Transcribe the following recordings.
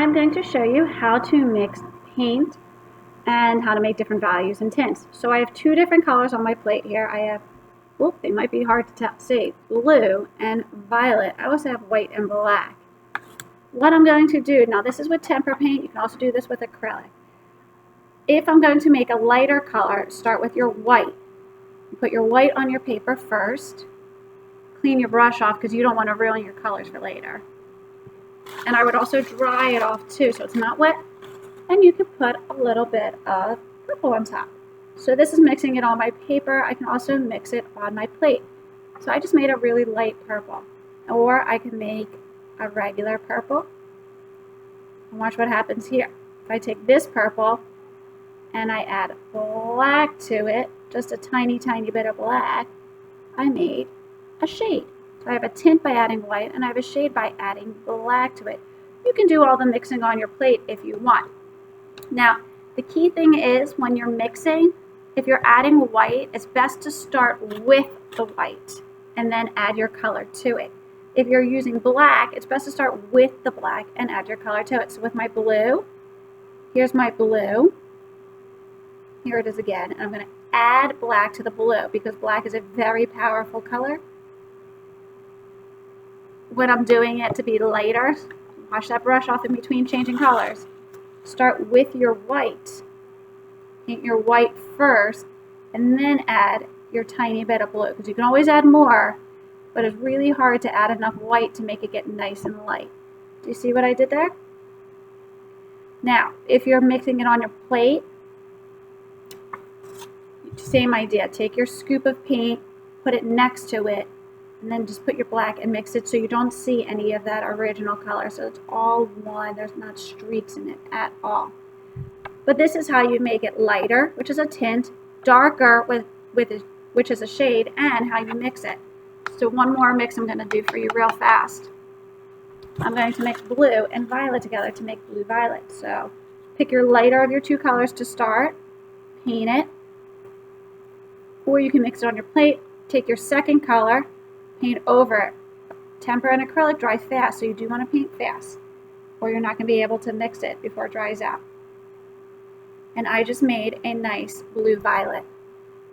I'm going to show you how to mix paint and how to make different values and tints. So I have two different colors on my plate here. I have, they might be hard to see, blue and violet. I also have white and black. What I'm going to do, now this is with tempera paint, you can also do this with acrylic. If I'm going to make a lighter color, start with your white. You put your white on your paper first. Clean your brush off because you don't want to ruin your colors for later. And I would also dry it off too so it's not wet. And you can put a little bit of purple on top. So this is mixing it on my paper. I can also mix it on my plate. So I just made a really light purple. Or I can make a regular purple. And watch what happens here. If I take this purple and I add black to it, just a tiny, tiny bit of black, I made a shade. So I have a tint by adding white, and I have a shade by adding black to it. You can do all the mixing on your plate if you want. Now, the key thing is when you're mixing, if you're adding white, it's best to start with the white and then add your color to it. If you're using black, it's best to start with the black and add your color to it. So with my blue, here's my blue. Here it is again. And I'm going to add black to the blue because black is a very powerful color. When I'm doing it to be lighter, wash that brush off in between changing colors. Start with your white. Paint your white first, and then add your tiny bit of blue. Because you can always add more, but it's really hard to add enough white to make it get nice and light. Do you see what I did there? Now, if you're mixing it on your plate, same idea. Take your scoop of paint, put it next to it, and then just put your black and mix it so you don't see any of that original color. So it's all one. There's not streaks in it at all. But this is how you make it lighter, which is a tint, darker, which is a shade, and how you mix it. So one more mix I'm going to do for you real fast. I'm going to mix blue and violet together to make blue violet. So pick your lighter of your two colors to start, paint it, or you can mix it on your plate. Take your second color, paint over it. Tempera and acrylic dry fast, so you do want to paint fast, or you're not going to be able to mix it before it dries out. And I just made a nice blue violet.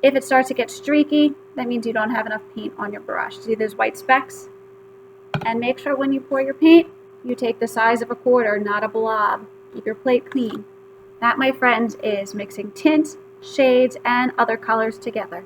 If it starts to get streaky, that means you don't have enough paint on your brush. See those white specks? And make sure when you pour your paint, you take the size of a quarter, not a blob. Keep your plate clean. That, my friends, is mixing tints, shades, and other colors together.